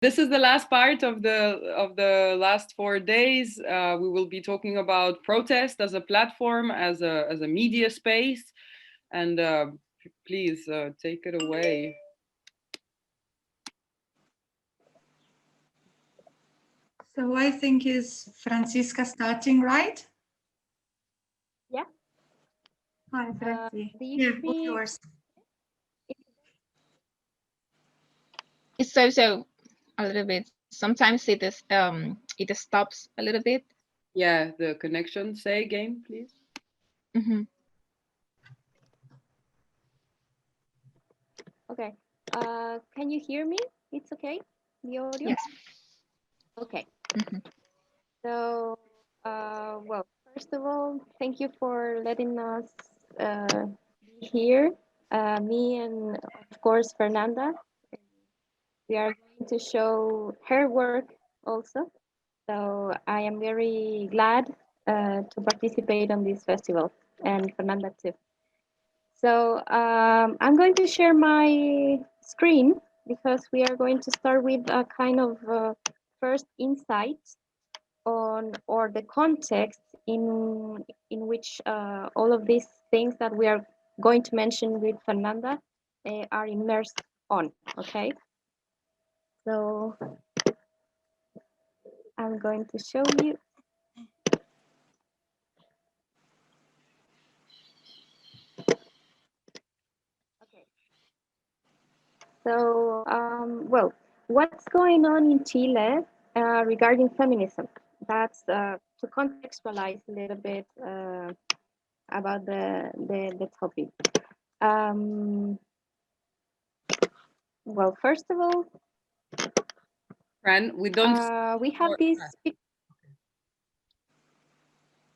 This is the last part of the last 4 days. We will be talking about protest as a platform, as a media space, and please take it away. So I think is Francisca starting, right? Yeah. Hi, Franci. Do Yeah, you all see? yours. It's so a little bit. Sometimes it stops a little bit. Yeah, the connection. Say again, please. Mm-hmm. Okay. Can you hear me? It's okay. The audio. Yes. Okay. Mm-hmm. So, well, first of all, thank you for letting us be here. Me and of course Fernanda. We are going to show her work also. So I am very glad to participate on this festival, and Fernanda too. So I'm going to share my screen because we are going to start with a kind of first insight on or the context in which all of these things that we are going to mention with Fernanda are immersed on. Okay, so I'm going to show you. Okay. So, well, what's going on in Chile regarding feminism? That's to contextualize a little bit about the topic. Well, first of all, Fran, we don't. we have this.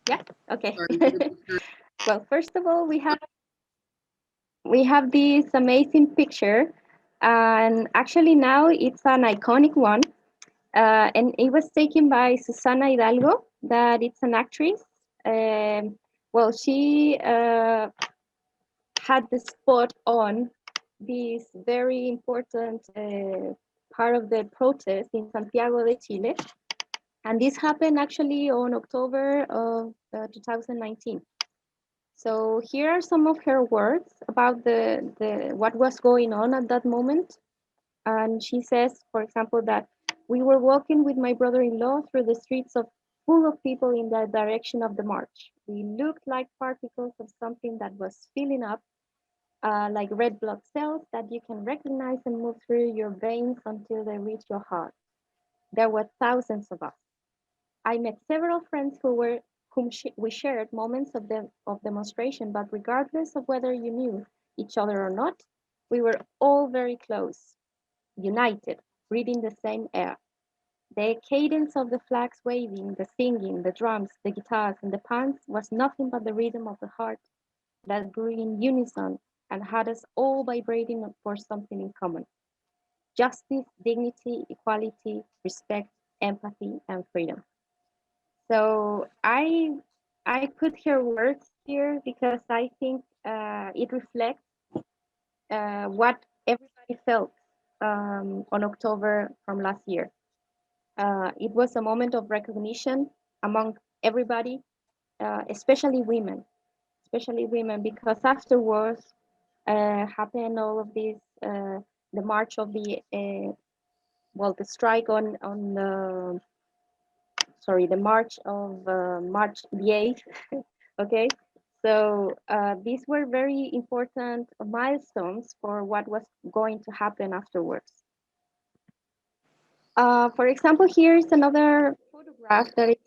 Yeah. Okay. Well, first of all, we have this amazing picture, and actually now it's an iconic one. And it was taken by Susana Hidalgo, that it's an actress. Well, she had the spot on this very important part of the protest in Santiago de Chile. And this happened actually on October of 2019. So here are some of her words about the what was going on at that moment. And she says, for example, that we were walking with my brother-in-law through the streets of full of people in the direction of the march. We looked like particles of something that was filling up, like red blood cells that you can recognize and move through your veins until they reach your heart. There were thousands of us. I met several friends we shared moments of demonstration, but regardless of whether you knew each other or not, we were all very close, united, breathing the same air. The cadence of the flags waving, the singing, the drums, the guitars, and the pans was nothing but the rhythm of the heart that grew in unison and had us all vibrating for something in common: justice, dignity, equality, respect, empathy, and freedom. So I put her words here because I think it reflects what everybody felt on October from last year. It was a moment of recognition among everybody, especially women, because afterwards happened all of this, the march of the strike on the, sorry, the march of March the 8th, okay? So these were very important milestones for what was going to happen afterwards. For example, here is another photograph that is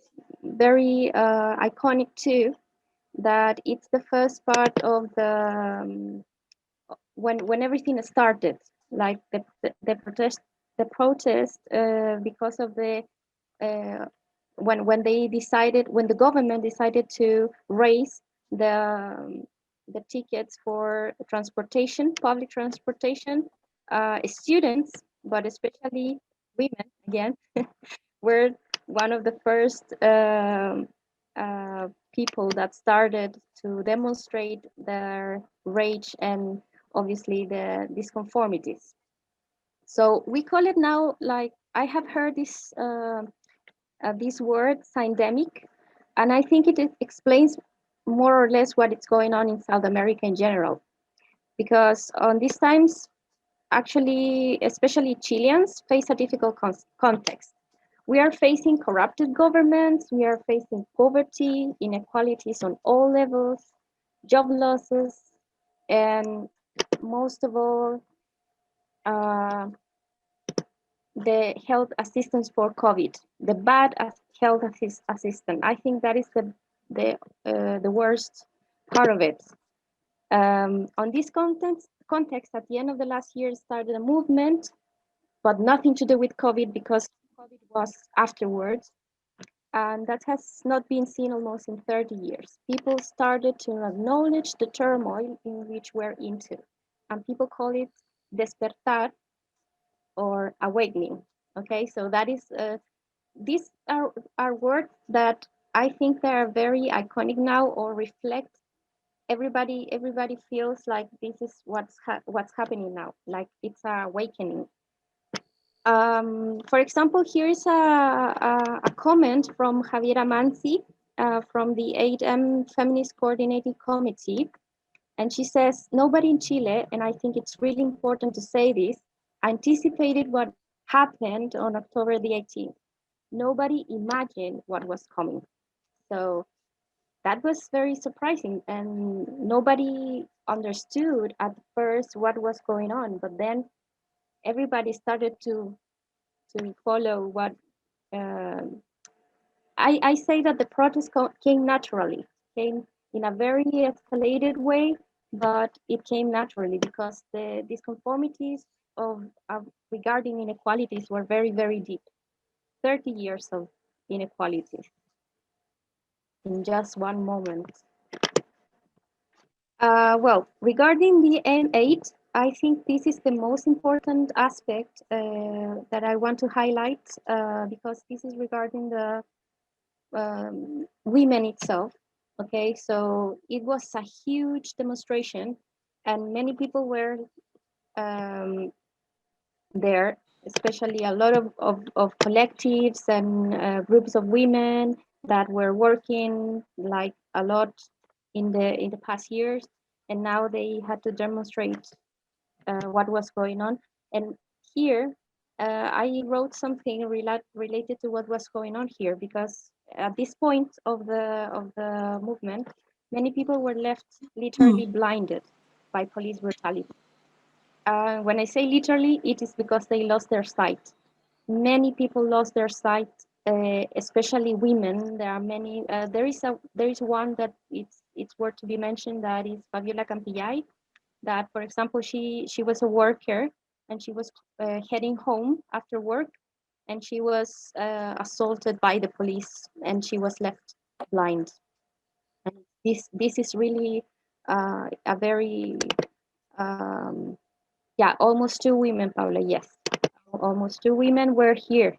very iconic too, that it's the first part of the, when everything started, like the protest because of the, when the government decided to raise the tickets for transportation, public transportation, students, but especially women again, were one of the first people that started to demonstrate their rage and obviously the disconformities. So we call it now like I have heard this word, syndemic, and I think it explains more or less what is going on in South America in general. Because on these times, actually, especially Chileans face a difficult context. We are facing corrupted governments, we are facing poverty, inequalities on all levels, job losses, and most of all, the health assistance for COVID, the bad health assistance. I think that is the worst part of it. On this context, at the end of the last year, started a movement, but nothing to do with COVID because COVID was afterwards. And that has not been seen almost in 30 years. People started to acknowledge the turmoil in which we're into. And people call it despertar or awakening. Okay, so that is, these are words that I think they are very iconic now or reflect everybody feels like this is what's happening now, like it's a awakening. For example, here is a comment from Javiera Manzi from the 8M Feminist Coordinating Committee. And she says, nobody in Chile, and I think it's really important to say this, anticipated what happened on October the 18th. Nobody imagined what was coming. So that was very surprising, and nobody understood at first what was going on, but then everybody started to follow what I say that the protest came naturally, came in a very escalated way, but it came naturally because the disconformities of regarding inequalities were very, very deep. 30 years of inequalities in just one moment. Well, regarding the M8, I think this is the most important aspect that I want to highlight because this is regarding the women itself. Okay, so it was a huge demonstration and many people were there, especially a lot of collectives and groups of women that were working like a lot in the past years, and now they had to demonstrate what was going on. And here I wrote something related to what was going on here, because at this point of the movement, many people were left literally blinded by police brutality. When I say literally, it is because they lost their sight. Many people lost their sight, especially women. There are many. There is one that it's worth to be mentioned, that is Fabiola Campillay. That, for example, she was a worker and she was heading home after work, and she was assaulted by the police, and she was left blind. And this is really a very yeah, almost two women, Paula. Yes, almost two women were here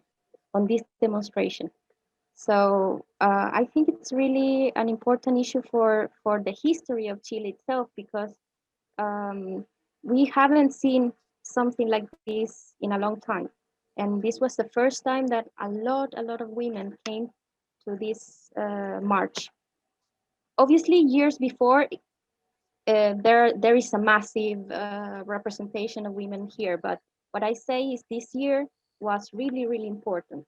on this demonstration. So I think it's really an important issue for the history of Chile itself, because we haven't seen something like this in a long time. And this was the first time that a lot of women came to this march. Obviously, years before, there is a massive representation of women here, but what I say is this year was really, really important.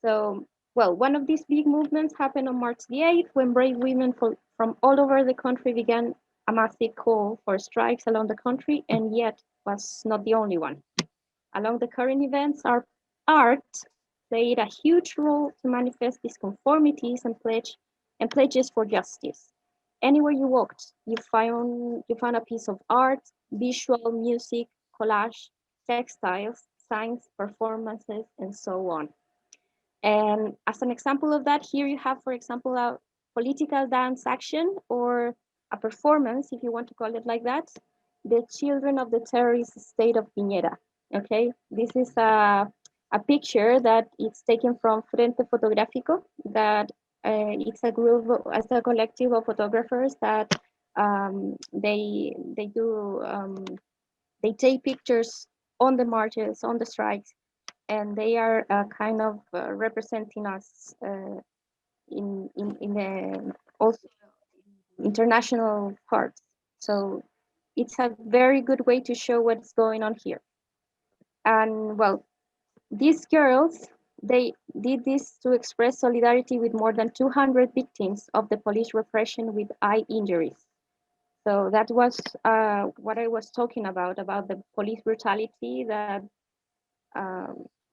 So, well, one of these big movements happened on March the 8th, when brave women from all over the country began a massive call for strikes along the country, and yet was not the only one. Along the current events, our art played a huge role to manifest disconformities and pledges for justice. Anywhere you walked, you found a piece of art, visual, music, collage, textiles, signs, performances, and so on. And as an example of that, here you have, for example, a political dance action or a performance, if you want to call it like that, the children of the terrorist state of Piñera. Okay, this is a picture that it's taken from Frente Fotográfico, that it's a group, as a collective of photographers that they take pictures on the marches, on the strikes, and they are kind of representing us in the also international parts. So it's a very good way to show what's going on here. And well, these girls, they did this to express solidarity with more than 200 victims of the police repression with eye injuries. So that was what I was talking about the police brutality that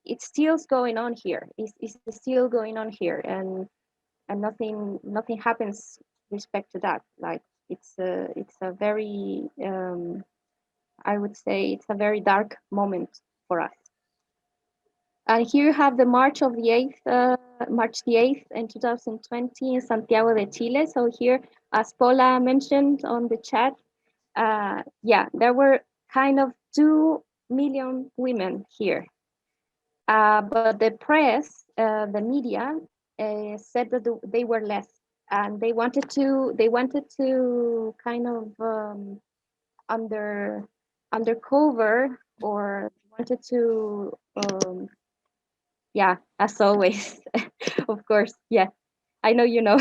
it's still going on here. It's still going on here, and nothing happens respect to that. Like it's a very I would say it's a very dark moment for us. And here you have the March of the 8th, March the 8th in 2020 in Santiago de Chile. So here, as Paula mentioned on the chat, yeah, there were kind of 2 million women here. But the press, the media, said that they were less, and they wanted to kind of undercover, or wanted to yeah, as always, of course, yeah, I know you know.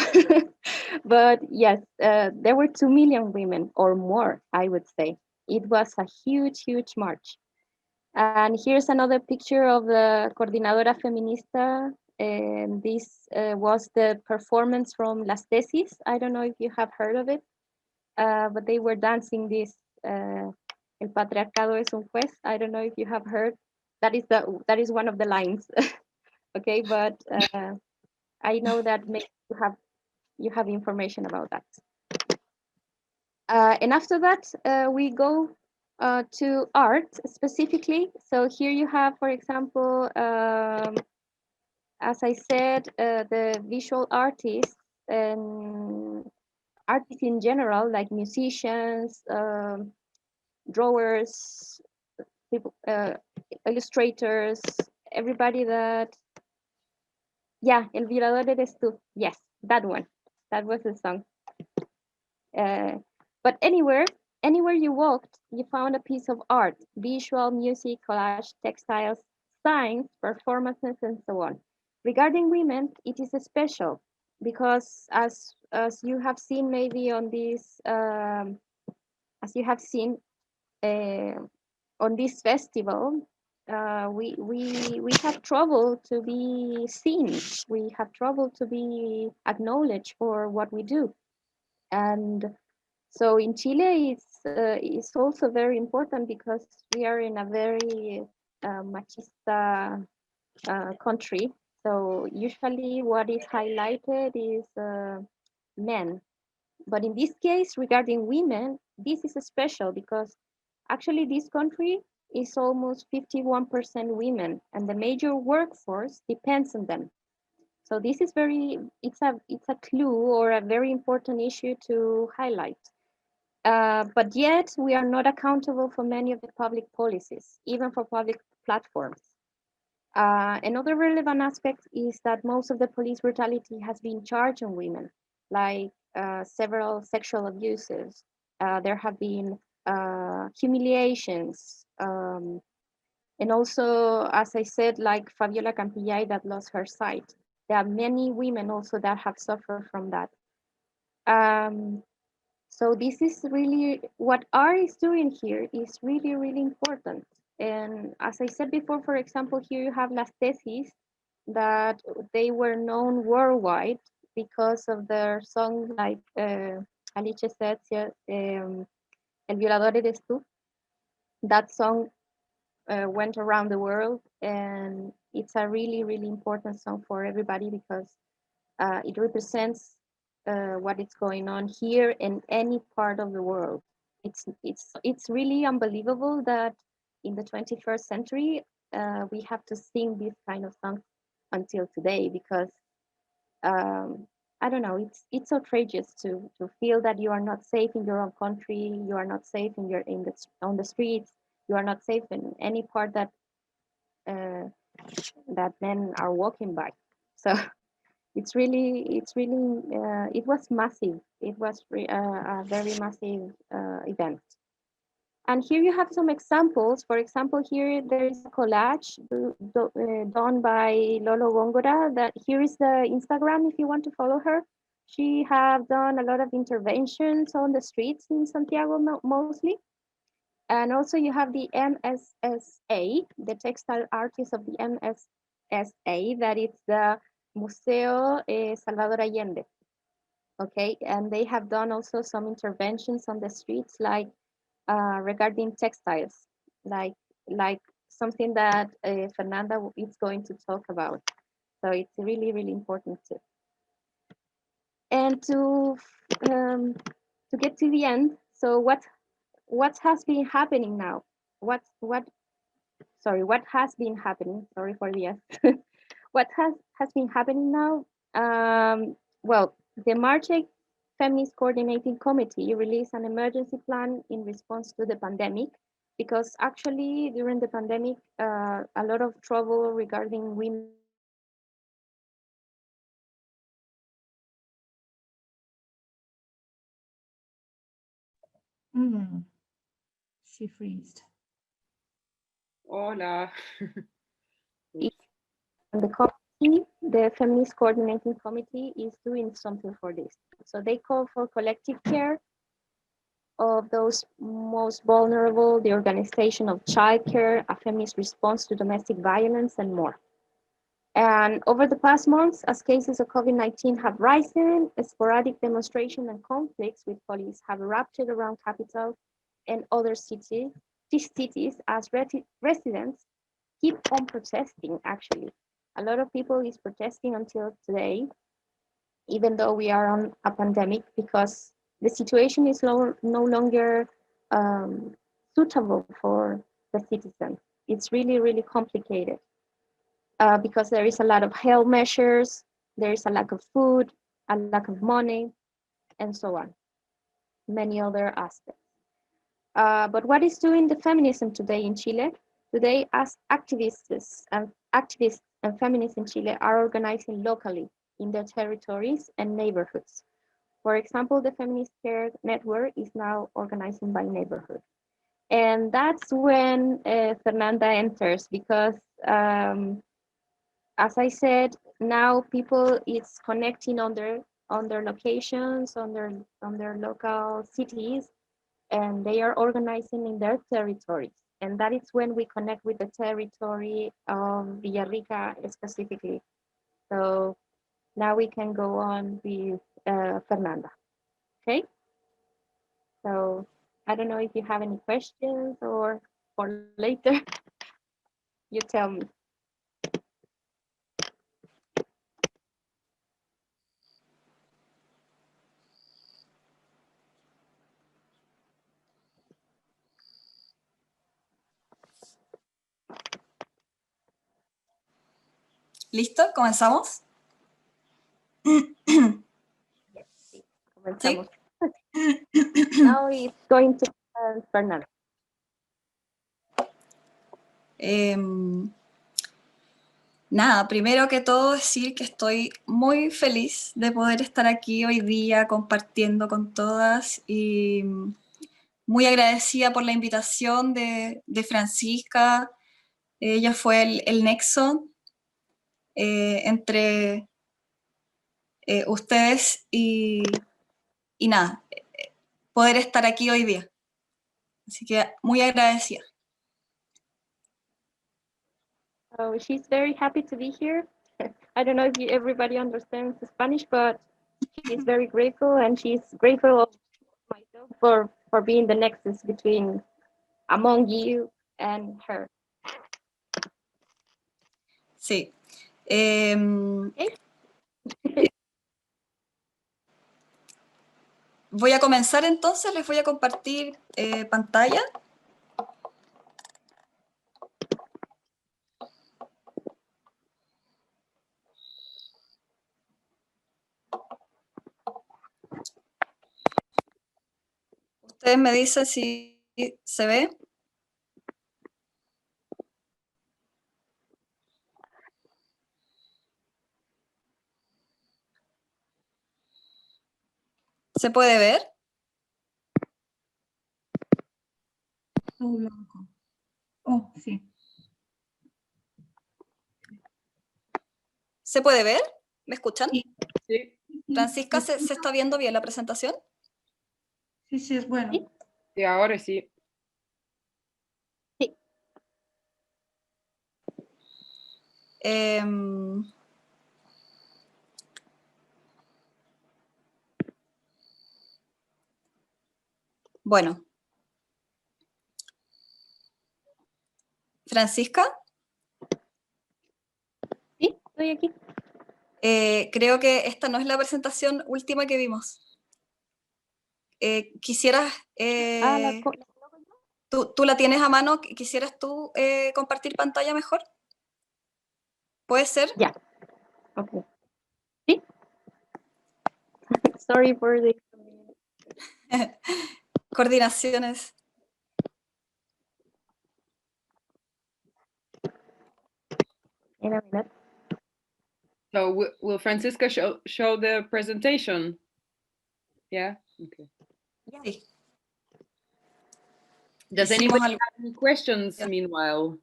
But yes, there were 2 million women or more, I would say. It was a huge march. And here's another picture of the Coordinadora Feminista, and this was the performance from Las Tesis. I don't know if you have heard of it, but they were dancing this El patriarcado es un juez. I don't know if you have heard. That is one of the lines. Okay, but I know that maybe you have information about that. And after that, we go to art specifically. So here you have, for example, as I said, the visual artists and artists in general, like musicians, drawers, people, illustrators, everybody that, yeah, El Violador eres tú. Yes, that one. That was the song. But anywhere you walked, you found a piece of art, visual, music, collage, textiles, signs, performances, and so on. Regarding women, it is special because as you have seen maybe on this, as you have seen on this festival, we have trouble to be seen. We have trouble to be acknowledged for what we do. And so in Chile, it's also very important because we are in a very machista country. So usually what is highlighted is men. But in this case, regarding women, this is special because actually this country is almost 51% women, and the major workforce depends on them. So this is it's a clue or a very important issue to highlight. But yet we are not accountable for many of the public policies, even for public platforms. Another relevant aspect is that most of the police brutality has been charged on women, like several sexual abuses. There have been humiliations, and also, as I said, like Fabiola Campillay that lost her sight. There are many women also that have suffered from that. So this is really what art is doing here is really, really important. And as I said before, for example, here you have Las Tesis that they were known worldwide because of their song, like Alice said, El Violador eres tú. That song went around the world, and it's a really, really important song for everybody because it represents what is going on here in any part of the world. It's really unbelievable that in the 21st century we have to sing this kind of songs until today because I don't know, it's outrageous to feel that you are not safe in your own country, you are not safe on the streets, you are not safe in any part that that men are walking by. So it was massive. It was a very massive event. And here you have some examples. For example, here there is a collage done by Lolo Gongora. That here is the Instagram if you want to follow her. She have done a lot of interventions on the streets in Santiago mostly. And also you have the MSSA, the textile artist of the MSSA, that is the Museo Salvador Allende. Okay, and they have done also some interventions on the streets, like regarding textiles, like something that Fernanda is going to talk about. So it's really, really important too. And to get to the end, so what has been happening now? What has been happening? Sorry for the S. What has been happening now? Well, the March 8th Feminist Coordinating Committee released an emergency plan in response to the pandemic, because actually during the pandemic, a lot of trouble regarding women. She freezed. Hola. And the committee, the Feminist Coordinating Committee, is doing something for this. So they call for collective care of those most vulnerable, the organization of childcare, a feminist response to domestic violence, and more. And over the past months, as cases of COVID-19 have risen, sporadic demonstrations and conflicts with police have erupted around capital and other cities as residents keep on protesting, actually. A lot of people is protesting until today, even though we are on a pandemic, because the situation is no longer suitable for the citizens. It's really, really complicated because there is a lot of health measures, there is a lack of food, a lack of money, and so on, many other aspects. But what is doing the feminism today in Chile? Today, as activists and feminists in Chile are organizing locally in their territories and neighborhoods. For example, the Feminist Care Network is now organizing by neighborhood. And that's when Fernanda enters, because as I said, now people is connecting on their locations, on their local cities, and they are organizing in their territories. And that is when we connect with the territory of Villarrica specifically. So now we can go on with Fernanda. Okay? So I don't know if you have any questions or for later. You tell me. ¿Listo? ¿Comenzamos? Comenzamos. Now it's going to Fernanda. Nada, primero que todo decir que estoy muy feliz de poder estar aquí hoy día compartiendo con todas y muy agradecida por la invitación de Francisca. Ella fue el nexo entre ustedes y nada, poder estar aquí hoy día. Así que muy agradecida. So she's very happy to be here. I don't know if everybody understands Spanish, but she's very grateful, and she's grateful of myself for being the nexus among you and her. Sí. Voy a comenzar entonces, les voy a compartir pantalla. Ustedes me dicen si se ve. ¿Se puede ver? todo blanco. Oh, sí. ¿Se puede ver? ¿Me escuchan? Sí. Sí, Francisca, ¿se está viendo bien la presentación? Sí, sí, es bueno. Sí. sí, ahora sí. Em, bueno. Francisca, Sí, estoy aquí. creo que esta no es la presentación última que vimos. ¿Quisieras, La coloco yo. tú la tienes a mano, quisieras tú compartir pantalla mejor? ¿Puede ser? Ya. Okay. Sí. Sorry for the Coordinaciones. in a minute. So will Francisca show the presentation? Yeah, okay. Sí. Does Hicimos anybody algo. have any questions Yeah. meanwhile?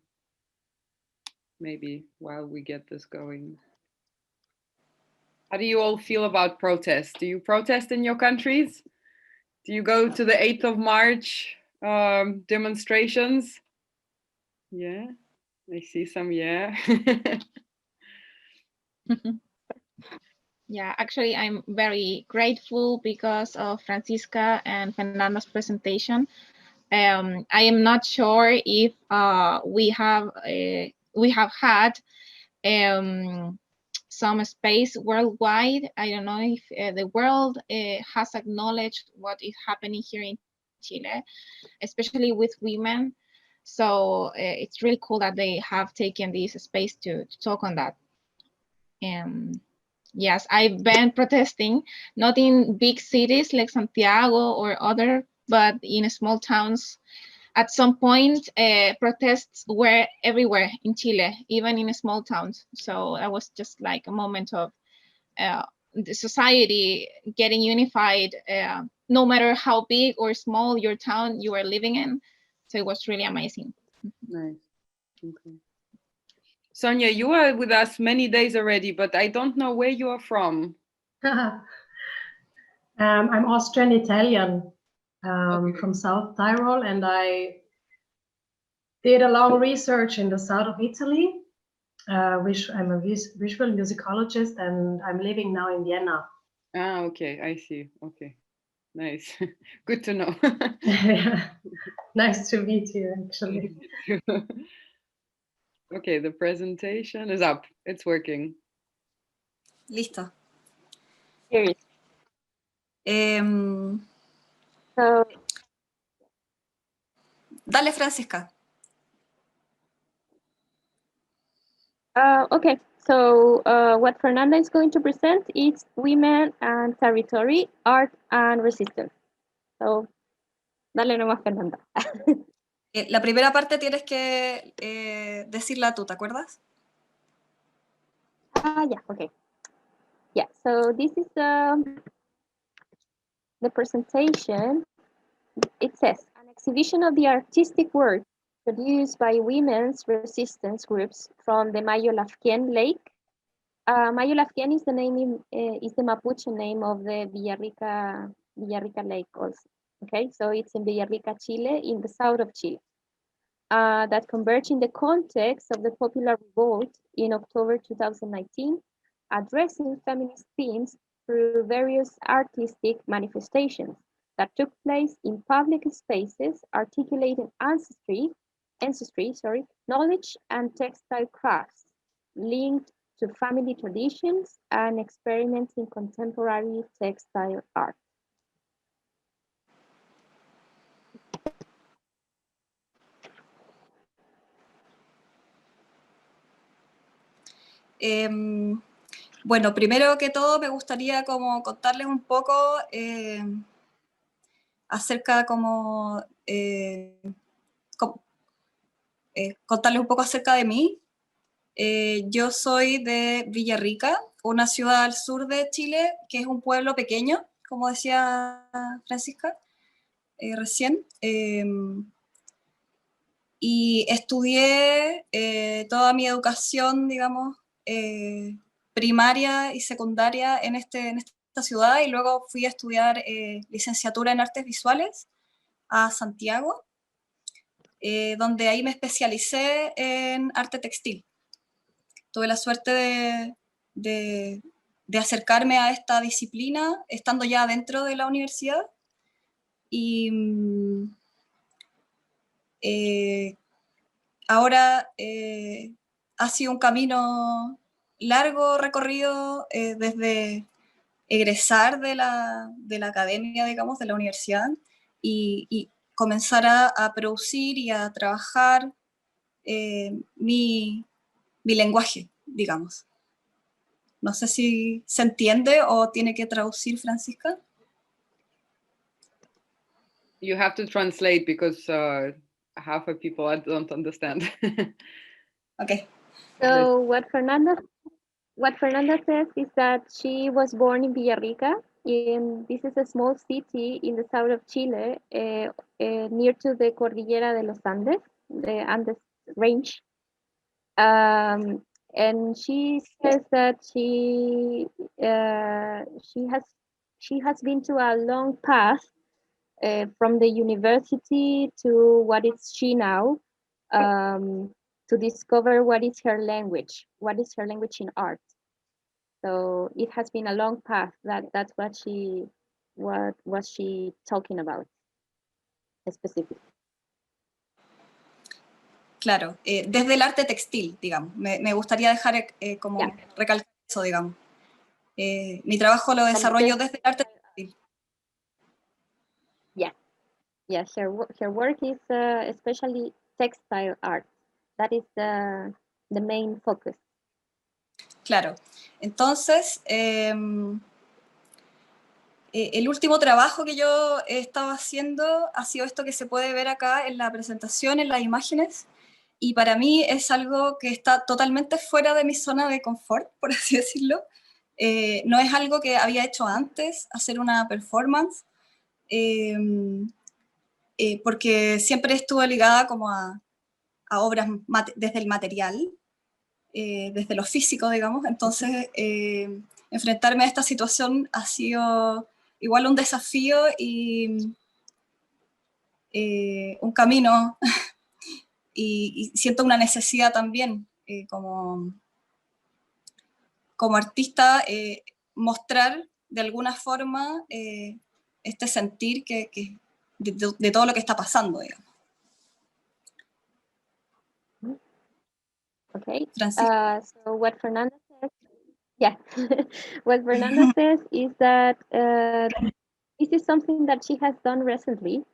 Maybe while we get this going. How do you all feel about protest? Do you protest in your countries? Do you go to the 8th of March demonstrations? Yeah, I see some, yeah. Yeah, actually, I'm very grateful because of Francisca and Fernanda's presentation. I am not sure if we have had some space worldwide. I don't know if the world has acknowledged what is happening here in Chile, especially with women. So it's really cool that they have taken this space to talk on that. Yes, I've been protesting, not in big cities like Santiago or other, but in small towns. At some point, protests were everywhere in Chile, even in small towns. So that was just like a moment of the society getting unified, no matter how big or small your town you are living in. So it was really amazing. Nice. Okay. Sonia, you are with us many days already, but I don't know where you are from. I'm Austrian Italian Okay. from South Tyrol, and I did a long research in the south of Italy, which I'm a visual musicologist, and I'm living now in Vienna. Ah, okay, I see. Okay, nice. Good to know. Nice to meet you, actually. Okay, the presentation is up. It's working. Listo. Here it is. So, Dale, Francisca. okay, so what Fernanda is going to present is women and territory, art and resistance. So, dale nomás, Fernanda. La primera parte tienes que decirla tú, ¿te acuerdas? Yeah, okay. Yeah, so this is the presentation. It says, an exhibition of the artistic work produced by women's resistance groups from the Mallolafken Lake. Mallolafken is the name is the Mapuche name of the Villarrica Lake also. Okay, so it's in Villarrica, Chile, in the south of Chile. That converged in the context of the popular revolt in October 2019, addressing feminist themes through various artistic manifestations that took place in public spaces, articulating ancestry, knowledge and textile crafts linked to family traditions and experiments in contemporary textile art. Bueno, primero que todo me gustaría como contarles un poco acerca contarles un poco acerca de mí. Yo soy de Villarrica, una ciudad al sur de Chile, que es un pueblo pequeño, como decía Francisca recién. y estudié toda mi educación, digamos, primaria y secundaria en esta ciudad, y luego fui a estudiar licenciatura en artes visuales a Santiago, donde ahí me especialicé en arte textil. Tuve la suerte de acercarme a esta disciplina estando ya dentro de la universidad, y ahora ha sido un camino largo recorrido desde egresar de la academia, digamos, de la universidad, y comenzar a producir y a trabajar mi lenguaje, digamos. No sé si se entiende o tiene que traducir Francisca. You have to translate because half of people I don't understand. Okay. So what Fernanda says is that she was born in Villarrica, and this is a small city in the south of Chile, near to the Cordillera de los Andes, the Andes range. And she says that she has been to a long path from the university to what is she now, to discover what is her language in art. So it has been a long path. That's what was she talking about specifically. Claro, desde el arte textil, digamos. Me gustaría dejar como recalcar eso, digamos. Mi trabajo lo desarrollo desde el arte textil. Yeah, her work is especially textile art. That is the main focus. Claro. Entonces, el último trabajo que yo he estado haciendo ha sido esto que se puede ver acá en la presentación, en las imágenes, y para mí es algo que está totalmente fuera de mi zona de confort, por así decirlo. No es algo que había hecho antes, hacer una performance, porque siempre estuve ligada como a obras desde el material, desde lo físico, digamos. Entonces, enfrentarme a esta situación ha sido igual un desafío y un camino, y siento una necesidad también como artista, mostrar de alguna forma este sentir de todo lo que está pasando, digamos. Okay. Francisca. So what Fernanda says, what Fernanda says is that this is something that she has done recently,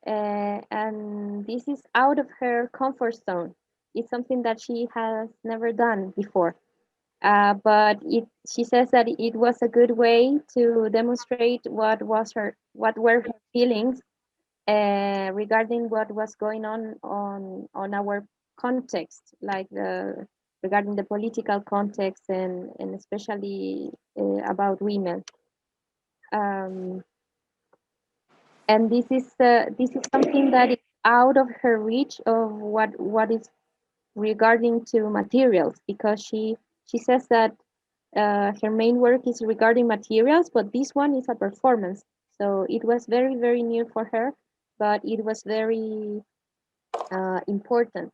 and this is out of her comfort zone. It's something that she has never done before. But she says that it was a good way to demonstrate what were her feelings regarding what was going on our context, like regarding the political context, and especially about women. And this is something that is out of her reach of what is regarding to materials, because she says that her main work is regarding materials, but this one is a performance. So it was very, very new for her, but it was very important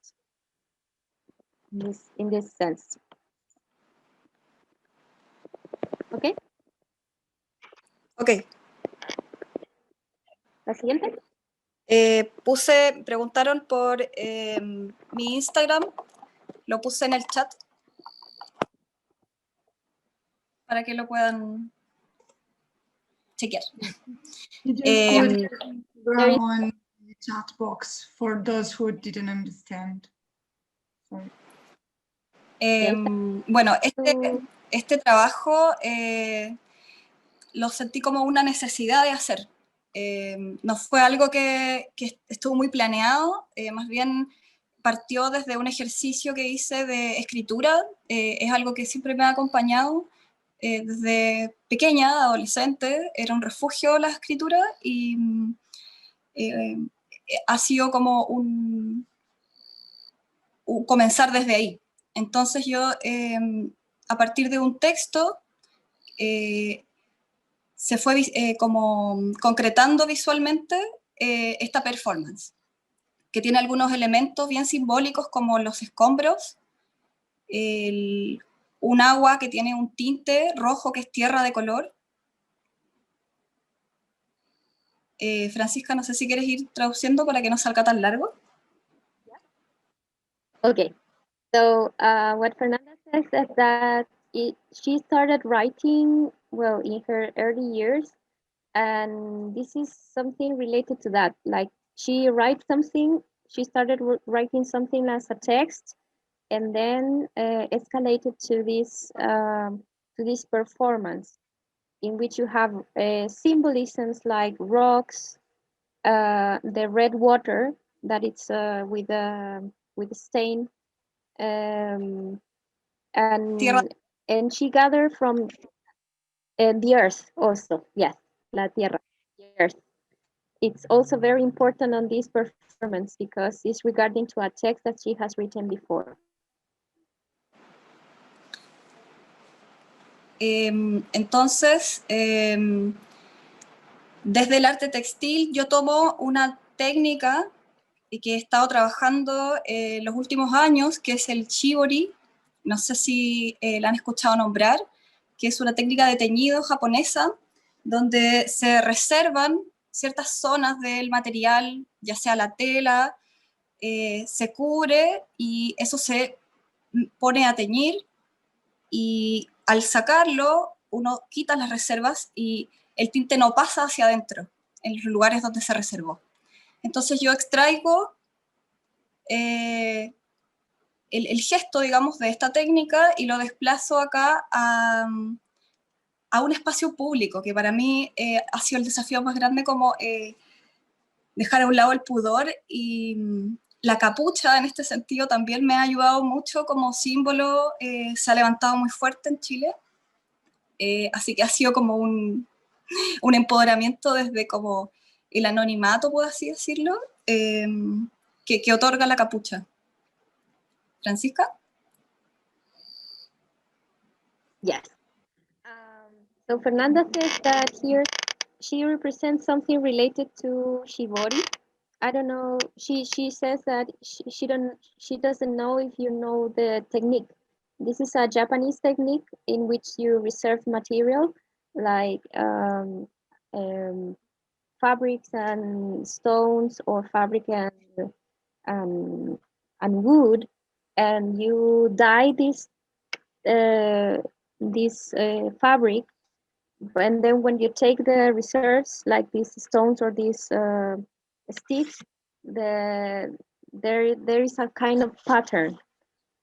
in this sense. Okay. Ok. La siguiente. Preguntaron por mi Instagram, lo puse en el chat para que lo puedan chequear. You just put Instagram on the chat box for those who didn't understand. Sorry. Bueno, este trabajo lo sentí como una necesidad de hacer. No fue algo que estuvo muy planeado, más bien partió desde un ejercicio que hice de escritura. Es algo que siempre me ha acompañado desde pequeña, adolescente. Era un refugio la escritura, y ha sido como comenzar desde ahí. Entonces yo, a partir de un texto, se fue como concretando visualmente esta performance, que tiene algunos elementos bien simbólicos como los escombros, un agua que tiene un tinte rojo que es tierra de color. Francisca, no sé si quieres ir traduciendo para que no salga tan largo. Okay, so what Fernanda says is that she started writing, well, in her early years, and this is something related to that. Like she writes something, she started writing something as a text, and then escalated to this performance, in which you have symbolisms like rocks, the red water that it's with a stain, and she gathered from the earth also. Yes, la tierra, the earth. It's also very important on this performance because it's regarding to a text that she has written before. Entonces, desde el arte textil yo tomo una técnica que he estado trabajando los últimos años, que es el shibori. No sé si la han escuchado nombrar, que es una técnica de teñido japonesa, donde se reservan ciertas zonas del material, ya sea la tela, se cubre y eso se pone a teñir, y al sacarlo uno quita las reservas y el tinte no pasa hacia adentro en los lugares donde se reservó. Entonces yo extraigo el gesto, digamos, de esta técnica y lo desplazo acá a un espacio público, que para mí ha sido el desafío más grande, como dejar a un lado el pudor, y la capucha en este sentido también me ha ayudado mucho como símbolo, se ha levantado muy fuerte en Chile, así que ha sido como un empoderamiento desde como el anonimato, por así decirlo, que otorga la capucha. Francisca? Yes. So Fernanda says that here she represents something related to shibori. I don't know. She says that she doesn't know if you know the technique. This is a Japanese technique in which you reserve material like fabrics and stones, or fabric and wood, and you dye this fabric, and then when you take the reserves like these stones or these sticks, there is a kind of pattern.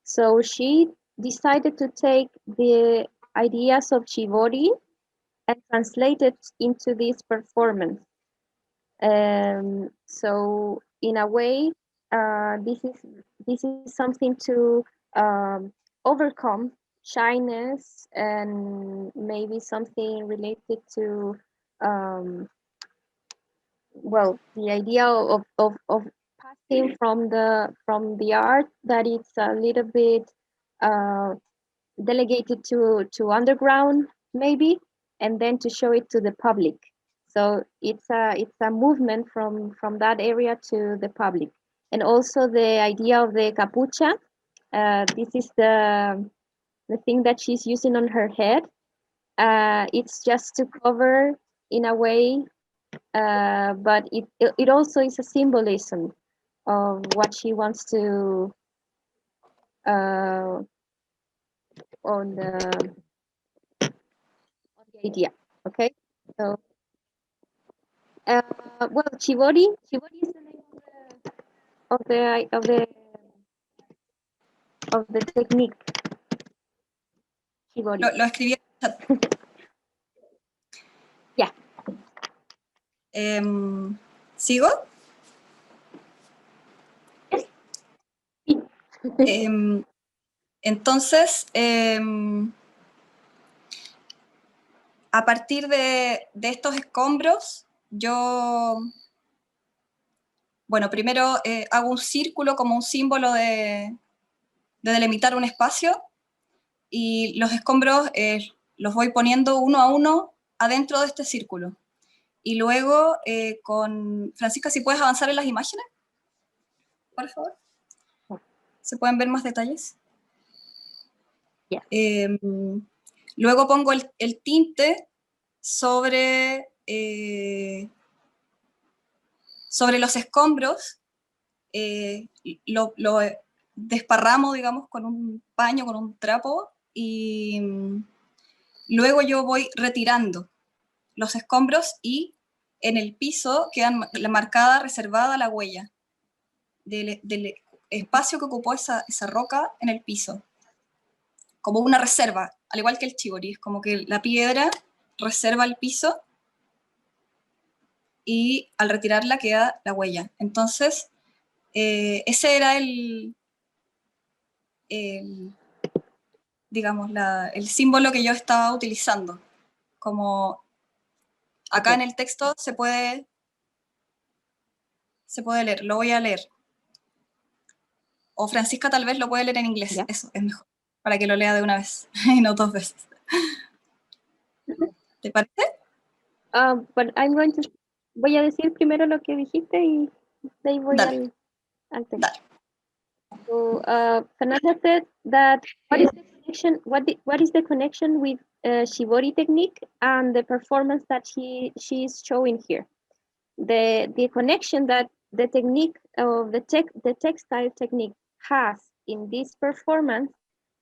So she decided to take the ideas of shibori and translate it into this performance. So in a way, this is something to overcome shyness, and maybe something related to well, the idea of passing from the art that it's a little bit delegated to underground maybe, and then to show it to the public. So it's a movement from that area to the public. And also the idea of the capucha, this is the thing that she's using on her head. It's just to cover in a way, but it also is a symbolism of what she wants to on the idea. Okay, so well, shibori is the name of the technique. Shibori. Lo escribí en el chat. Yeah. ¿Sigo? Entonces, a partir de estos escombros, yo, bueno, primero hago un círculo como un símbolo de delimitar un espacio, y los escombros los voy poniendo uno a uno adentro de este círculo. Y luego, con Francisca, si puedes avanzar en las imágenes, por favor. ¿Se pueden ver más detalles? Yeah. Luego pongo el tinte sobre los escombros, lo desparramo, digamos, con un paño, con un trapo, y luego yo voy retirando los escombros, y en el piso queda marcada, reservada la huella del espacio que ocupó esa roca en el piso, como una reserva, al igual que el shibori, es como que la piedra reserva el piso y al retirarla queda la huella. Entonces, ese era digamos, el símbolo que yo estaba utilizando. Como acá en el texto se puede leer, lo voy a leer. O Francisca tal vez lo puede leer en inglés, Yeah. eso es mejor, para que lo lea de una vez y no 2 veces. ¿Te parece? But voy a decir primero lo que dijiste y de ahí voy Dale. al texto. Dale. So, Fernanda said that what is the connection with shibori technique and the performance that she's showing here? The connection that the technique of the textile technique has in this performance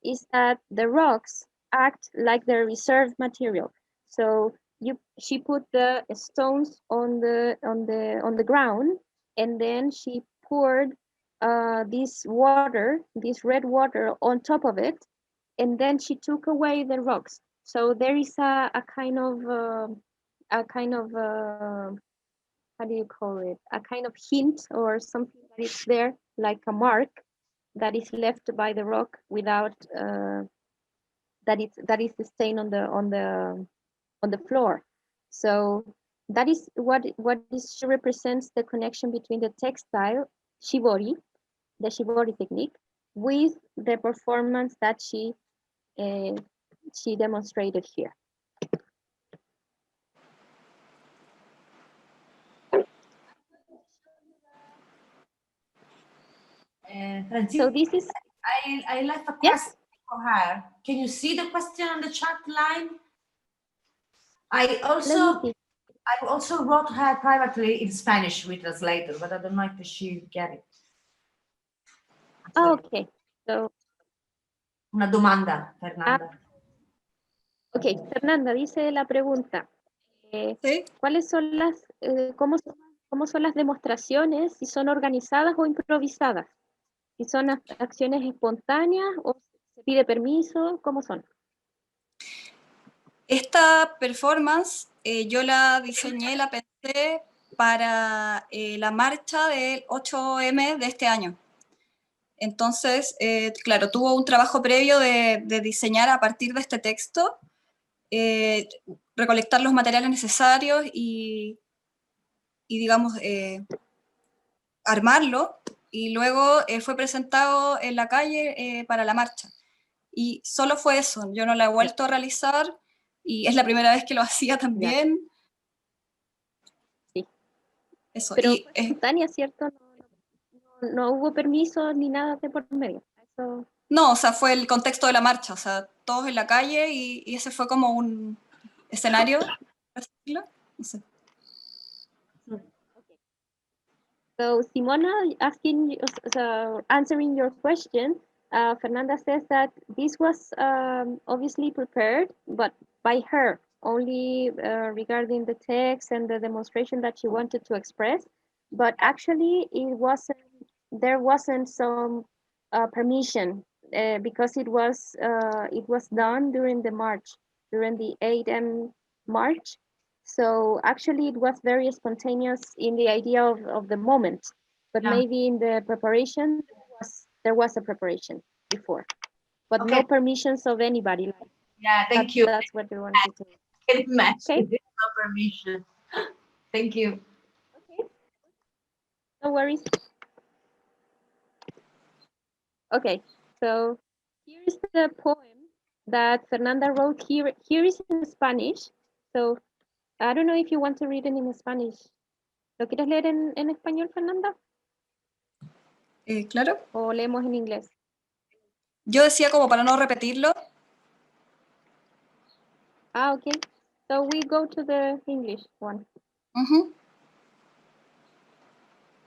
is that the rocks act like the reserve material. So she put the stones on the ground, and then she poured this red water on top of it, and then she took away the rocks. So there is a kind of how do you call it? A kind of hint or something that is there, like a mark that is left by the rock without that is the stain on the floor. So that is what represents the connection between the textile shibori, the shibori technique, with the performance that she demonstrated here. Francisca, So this is I left a question yes for her. Can you see the question on the chat line? I Let me see. also wrote her privately in Spanish with translator, but I don't know if she get it. Oh, okay. So Una domanda, Fernanda. ok, Fernanda, dice la pregunta. ¿Sí? ¿Cuáles son cómo son las demostraciones? Si son organizadas o improvisadas. Si son acciones espontáneas o se pide permiso, ¿cómo son? Esta performance yo la diseñé, la pensé para la marcha del 8M de este año. Entonces, claro, tuvo un trabajo previo de diseñar a partir de este texto, recolectar los materiales necesarios y digamos, armarlo, y luego fue presentado en la calle para la marcha. Y solo fue eso, yo no la he vuelto a realizar, y es la primera vez que lo hacía también. Sí. Eso. Pero Y, espontánea, ¿cierto? No hubo permiso ni nada de por medio. Eso... No, o sea, fue el contexto de la marcha, o sea, todos en la calle, y ese fue como un escenario, por decirlo, no sé. So Simona, answering your question, Fernanda says that this was obviously prepared, but by her, only regarding the text and the demonstration that she wanted to express. But actually, there wasn't some permission because it was done during the march, during the 8M march. So actually it was very spontaneous in the idea of the moment, but Yeah. maybe in the preparation, there was a preparation before, but Okay. no permissions of anybody. Yeah, thank you. That's what we wanted to do. Very much. Okay. No permission. Thank you. Okay. No worries. Okay, So here is the poem that Fernanda wrote. Here is in Spanish. So I don't know if you want to read it in Spanish. ¿Lo quieres leer en español, Fernanda? Claro. ¿O leemos en inglés? Yo decía como para no repetirlo. Ah, okay. So we go to the English one.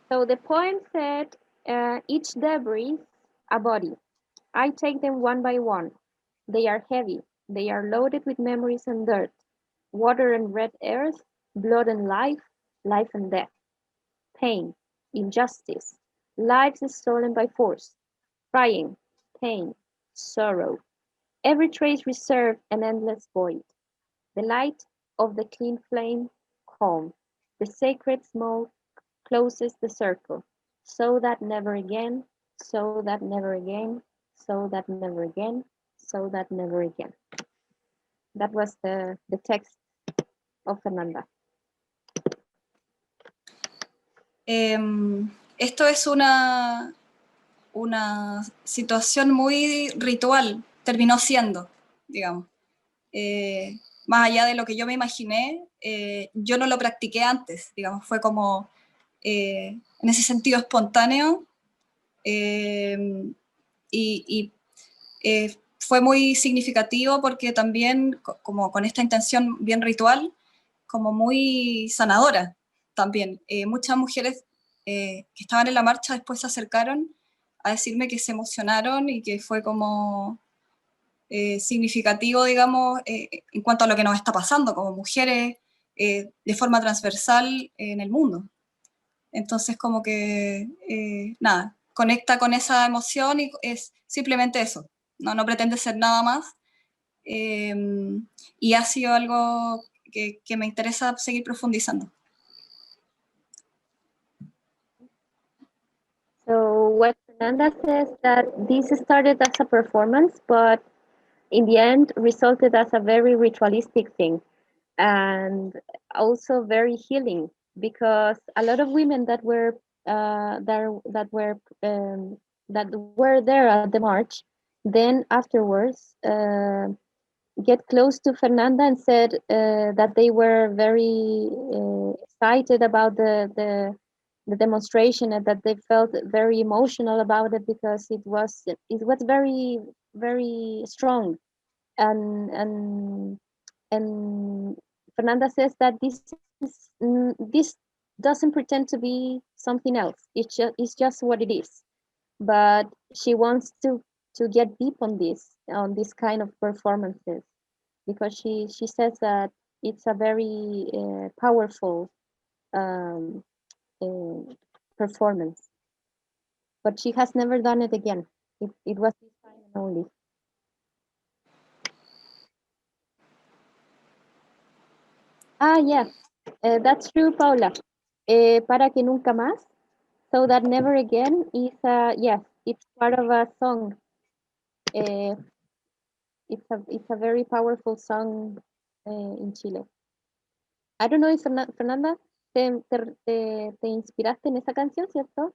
So the poem said, each debris, a body. I take them one by one. They are heavy. They are loaded with memories and dirt, water and red earth, blood and life, life and death, pain, injustice, lives stolen by force, crying, pain, sorrow, every trace reserved an endless void. The light of the clean flame, calm, the sacred smoke closes the circle, so that never again, so that never again, so that never again, so that never again. That was the text of Fernanda. Esto es una situación muy ritual, terminó siendo, digamos. Más allá de lo que yo me imaginé, yo no lo practiqué antes, digamos, fue como en ese sentido espontáneo, y fue muy significativo porque también, como con esta intención bien ritual, como muy sanadora también. Muchas mujeres que estaban en la marcha después se acercaron a decirme que se emocionaron y que fue como significativo, digamos, en cuanto a lo que nos está pasando como mujeres de forma transversal en el mundo. Entonces como que, nada, conecta con esa emoción y es simplemente eso, no pretende ser nada más, y ha sido algo que me interesa seguir profundizando. So what Fernanda says that this started as a performance, but in the end resulted as a very ritualistic thing and also very healing, because a lot of women that were that were there at the march, then afterwards get close to Fernanda and said that they were very excited about the demonstration, and that they felt very emotional about it because it was very, very strong. And Fernanda says that this doesn't pretend to be something else. It's just what it is. But she wants to get deep on this kind of performances, because she says that it's a very powerful performance. But she has never done it again. It was this time only. Ah, yeah, that's true, Paula. Para que nunca más, so that never again is yes, it's part of a song. It's a very powerful song in Chile. I don't know if Fernanda te inspiraste en esa canción, ¿cierto?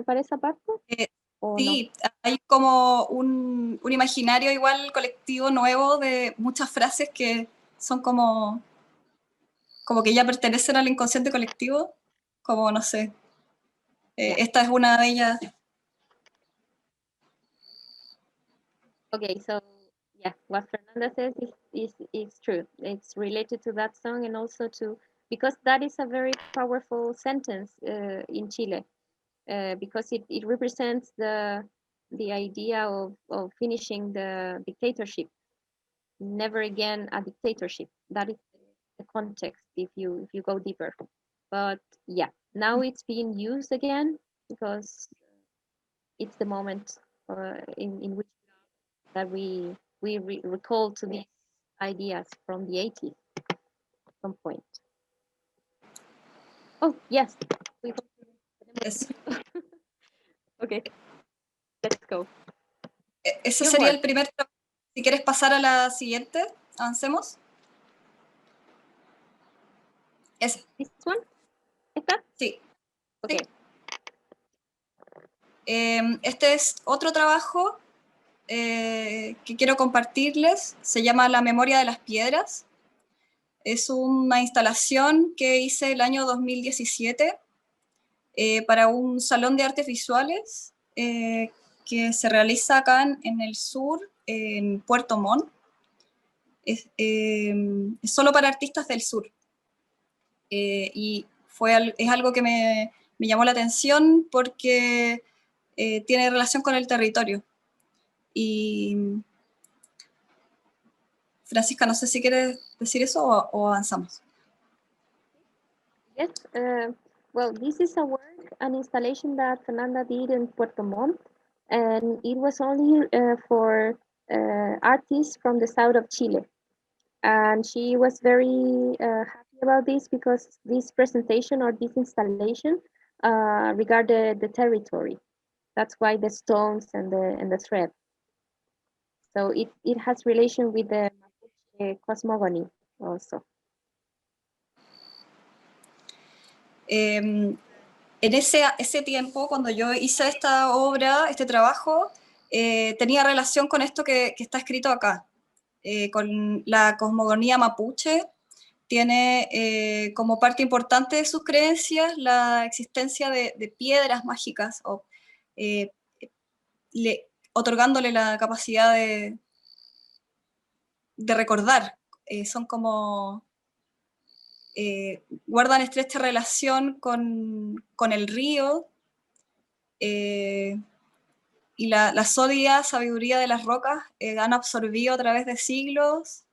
¿Para esa parte? Sí, no? Hay como un imaginario igual colectivo nuevo de muchas frases que son como que ya pertenecen al inconsciente colectivo, como no sé, esta es una de ellas. Okay, so yeah, what Fernanda says is true. It's related to that song, and also because that is a very powerful sentence in Chile, because it represents the idea of finishing the dictatorship. Never again a dictatorship. That is the context if you go deeper. But yeah, now it's being used again because it's the moment in which that we recall to these ideas from the 80s at some point. Oh, yes. Yes. Okay, let's go. Ese sería el primer. Si quieres pasar a la siguiente, avancemos. Esa. This one? ¿Esta? Sí. Okay. Sí. Este es otro trabajo que quiero compartirles se llama La Memoria de las Piedras. Es una instalación que hice el año 2017 para un salón de artes visuales que se realiza acá en el sur, en Puerto Montt. Es solo para artistas del sur. Y es algo que me llamó la atención porque tiene relación con el territorio. Y Francisca, no sé si quieres decir eso o avanzamos. Yes, well, this is a work, an installation that Fernanda did in Puerto Montt, and it was only for artists from the south of Chile. And she was very happy about this because this presentation or this installation regarded the territory. That's why the stones and the thread. So it has relation with the Mapuche cosmogony also. En ese tiempo, cuando yo hice esta obra, este trabajo, tenía relación con esto que está escrito acá, con la cosmogonía mapuche. Tiene como parte importante de sus creencias la existencia de piedras mágicas, otorgándole la capacidad de recordar. Son como... guardan estrecha relación con el río y la sólida sabiduría de las rocas han absorbido a través de siglos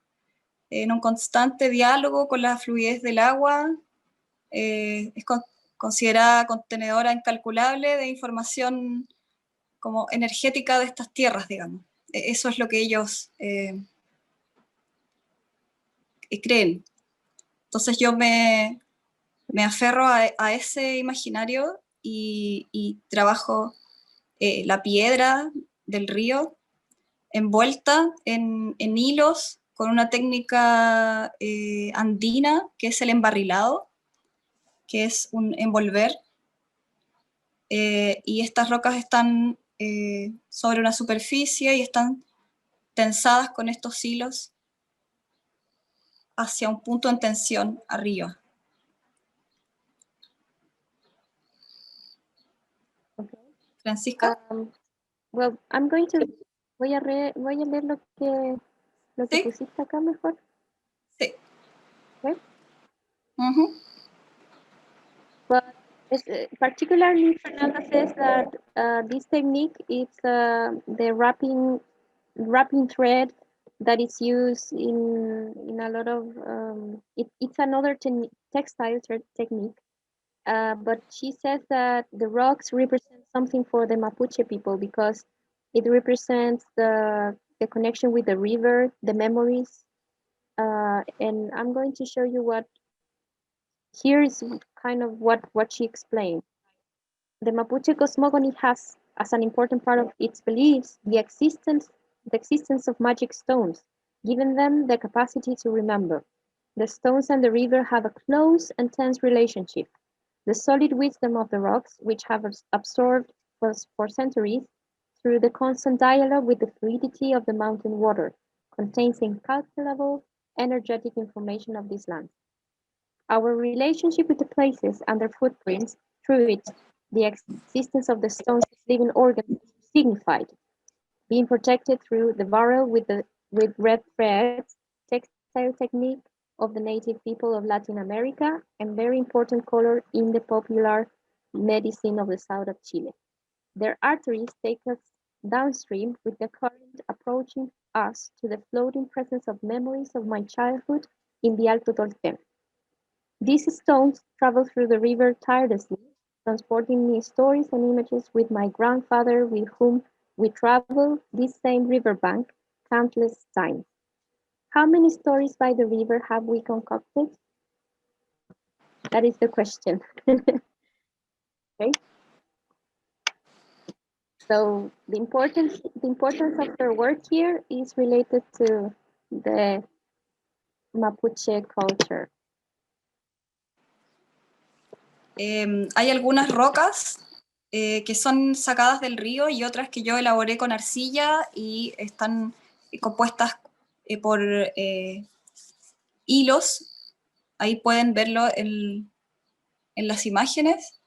en un constante diálogo con la fluidez del agua. Es considerada contenedora incalculable de información como energética de estas tierras, digamos. Eso es lo que ellos creen. Entonces yo me aferro a ese imaginario y trabajo la piedra del río envuelta en hilos con una técnica andina que es el embarrilado, que es un envolver, y estas rocas están sobre una superficie y están tensadas con estos hilos hacia un punto en tensión arriba. Okay. Francisca. Well, I'm going to voy a leer lo que ¿Sí? pusiste acá mejor. Sí. Okay. But particularly, Fernanda says that this technique is the wrapping thread that is used in a lot of it's another textile technique. But she says that the rocks represent something for the Mapuche people because it represents the connection with the river, the memories. And I'm going to show you what, here is kind of what she explained. The Mapuche cosmogony has, as an important part of its beliefs, the existence of magic stones, giving them the capacity to remember. The stones and the river have a close and tense relationship. The solid wisdom of the rocks, which have absorbed for centuries through the constant dialogue with the fluidity of the mountain water, contains incalculable energetic information of this land. Our relationship with the places and their footprints, through it, the existence of the stones as living organisms signified, being protected through the barrel with red threads, textile technique of the native people of Latin America, and very important color in the popular medicine of the south of Chile. Their arteries take us downstream with the current approaching us to the floating presence of memories of my childhood in the Alto Tolten. These stones travel through the river tirelessly, transporting me stories and images with my grandfather, with whom we traveled this same riverbank countless times. How many stories by the river have we concocted? That is the question. Okay. So the importance of their work here is related to the Mapuche culture. Hay algunas rocas que son sacadas del río y otras que yo elaboré con arcilla y están compuestas por hilos. Ahí pueden verlo en las imágenes.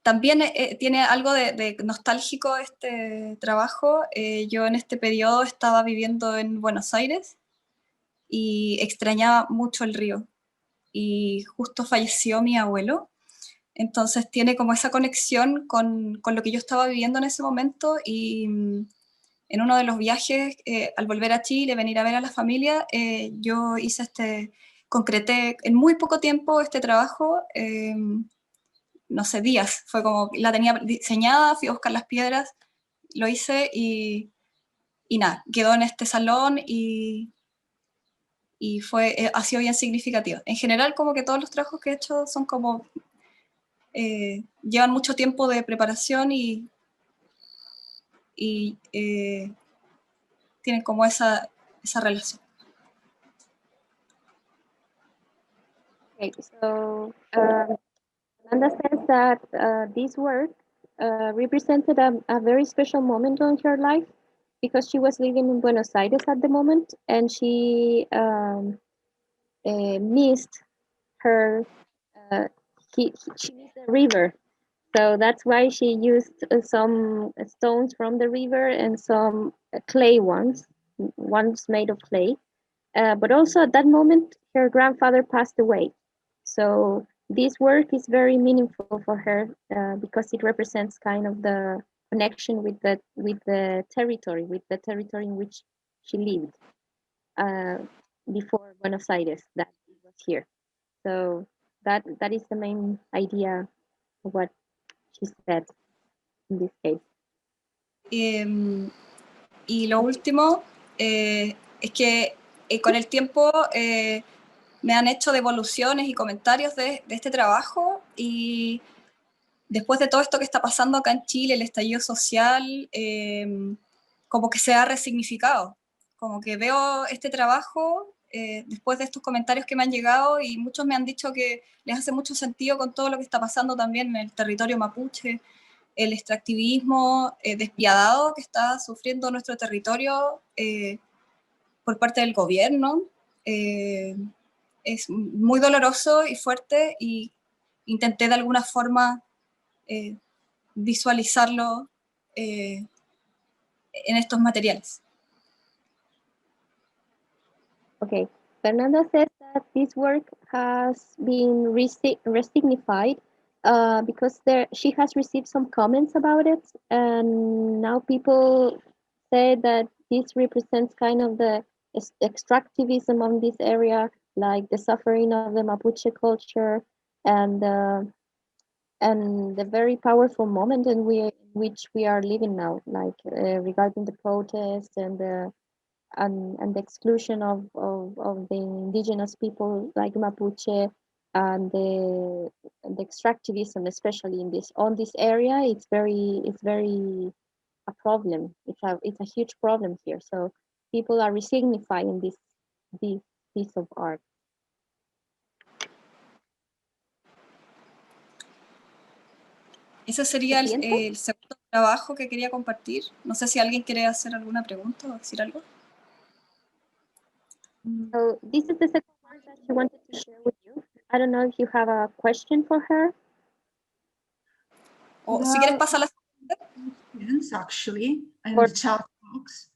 También tiene algo de nostálgico este trabajo. Yo en este periodo estaba viviendo en Buenos Aires y extrañaba mucho el río. Y justo falleció mi abuelo. Entonces tiene como esa conexión con lo que yo estaba viviendo en ese momento, y en uno de los viajes, al volver a Chile, venir a ver a la familia, yo concreté en muy poco tiempo este trabajo, no sé, días, fue como, la tenía diseñada, fui a buscar las piedras, lo hice y nada, quedó en este salón y ha sido bien significativo. En general, como que todos los trabajos que he hecho son como, llevan mucho tiempo de preparación y tienen como esa relación. Okay, so Fernanda says that this work represented a very special moment in her life because she was living in Buenos Aires at the moment, and she missed her, she missed the river. So that's why she used some stones from the river and some clay ones made of clay. But also at that moment, her grandfather passed away. So this work is very meaningful for her because it represents kind of the connection with the territory in which she lived before Buenos Aires, that it was here. So that is the main idea of what she said in this case. Y lo último es que con el tiempo me han hecho devoluciones y comentarios de este trabajo, y después de todo esto que está pasando acá en Chile, el estallido social, como que se ha resignificado, como que veo este trabajo después de estos comentarios que me han llegado, y muchos me han dicho que les hace mucho sentido con todo lo que está pasando también en el territorio mapuche, el extractivismo despiadado que está sufriendo nuestro territorio por parte del gobierno. Es muy doloroso y fuerte, y intenté de alguna forma visualizarlo en estos materiales. Okay, Fernanda says that this work has been resignified because she has received some comments about it, and now people say that this represents kind of the extractivism on this area, like the suffering of the Mapuche culture, and the very powerful moment in which we are living now, like regarding the protests and the exclusion of the indigenous people like Mapuche, and the extractivism, especially on this area. It's very a problem. It's a huge problem here. So people are resignifying this piece of art. Ese sería el segundo trabajo que quería compartir. No sé si alguien quiere hacer alguna pregunta o decir algo. So this is the second one that she wanted to share with you. I don't know if you have a question for her. O si quieres pasar la Yes, actually, in the chat box.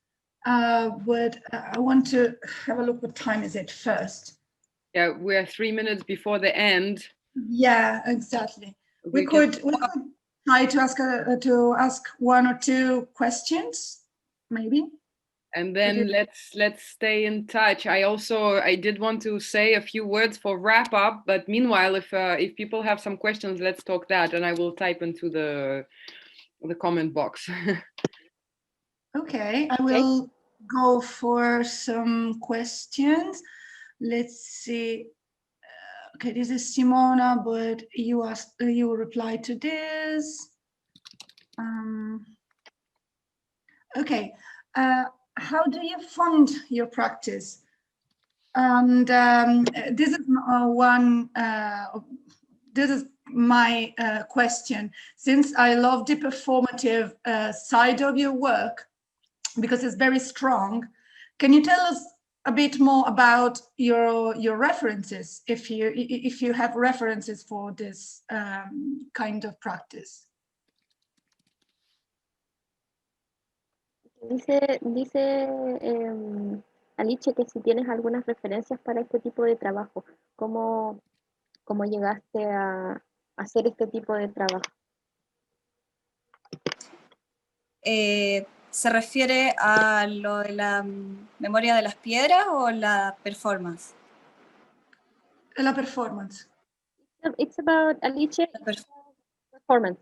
But I want to have a look. What time is it first? Yeah, we're 3 minutes before the end. Yeah, exactly. We could try to ask one or two questions, maybe. And then let's stay in touch. I did want to say a few words for wrap up, but meanwhile, if people have some questions, let's talk that, and I will type into the comment box. Okay, I will go for some questions. Let's see. Okay, this is Simona, but you replied to this. Okay. How do you fund your practice? And this is my question. Since I love the performative side of your work, because it's very strong, can you tell us a bit more about your references, if you have references for this kind of practice? Dice Alice que si tienes algunas referencias para este tipo de trabajo, ¿cómo llegaste a hacer este tipo de trabajo? ¿Se refiere a lo de la memoria de las piedras o la performance? La performance. It's about Alice performance.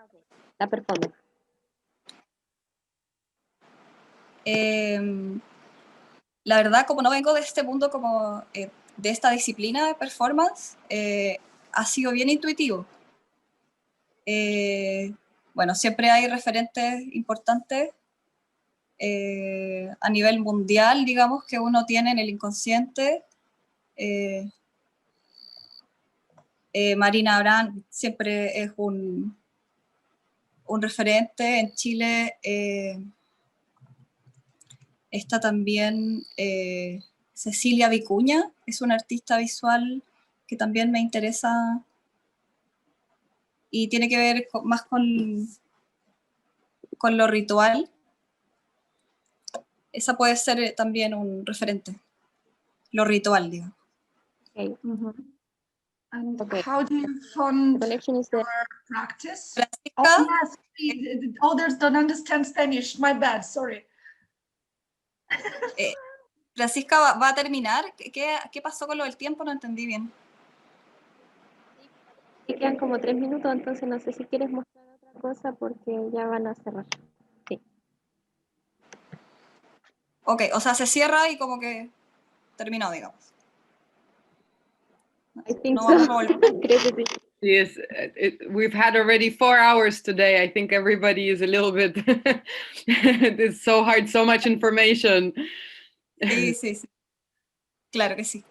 Okay. La performance. La verdad, como no vengo de este mundo, como de esta disciplina de performance, ha sido bien intuitivo. Bueno, siempre hay referentes importantes a nivel mundial, digamos, que uno tiene en el inconsciente. Marín siempre es un referente. En Chile está también Cecilia Vicuña, es una artista visual que también me interesa y tiene que ver más con lo ritual. Esa puede ser también un referente, lo ritual, digo. Okay. And Okay. how do you fund The connection is your there. practice? Francisca, Yes, others don't understand Spanish. My bad, sorry. Francisca va a terminar. ¿Qué pasó con lo del tiempo? No entendí bien. Sí, quedan como 3 minutos, entonces no sé si quieres mostrar otra cosa porque ya van a cerrar. Sí. Ok, o sea, se cierra y como que terminó, digamos. I think No so. vamos a volver. Creo que sí. Yes, we've had already 4 hours today. I think everybody is a little bit, it's so hard, so much information. Sí. Claro que sí.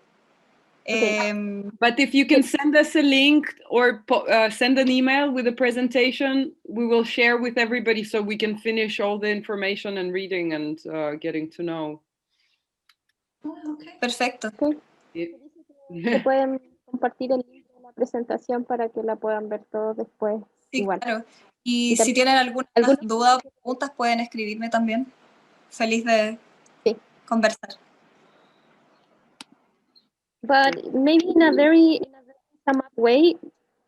Okay. But if you can send us a link or send an email with a presentation, we will share with everybody so we can finish all the information and reading and getting to know. Okay. Perfecto. Se pueden compartir el link de la presentación para que la puedan ver todos después. Sí, igual. claro. Y Y si tienen alguna duda o preguntas, pueden escribirme también. Feliz de conversar. But maybe in a very sum up way,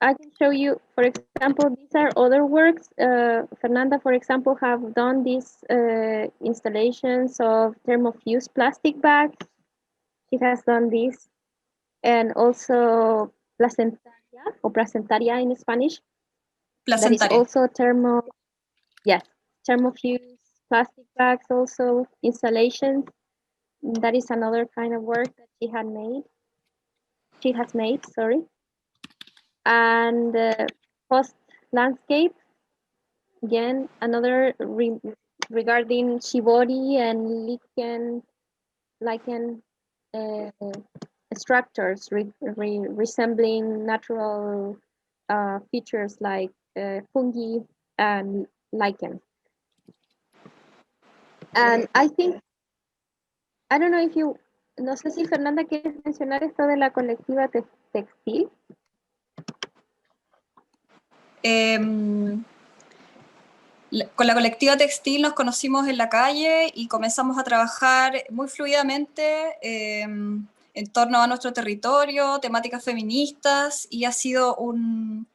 I can show you, for example, these are other works. Fernanda, for example, have done these installations of thermofused plastic bags. She has done this. And also placentaria, or placentaria in Spanish. That is Placentaria. also thermofused plastic bags, also installations. That is another kind of work that she has made, sorry. And post landscape, again, another regarding shibori and lichen structures resembling natural features like fungi and lichen. And I think, I don't know if you, no sé si Fernanda quieres mencionar esto de la colectiva textil. Con la colectiva textil nos conocimos en la calle y comenzamos a trabajar muy fluidamente en torno a nuestro territorio, temáticas feministas, y ha sido un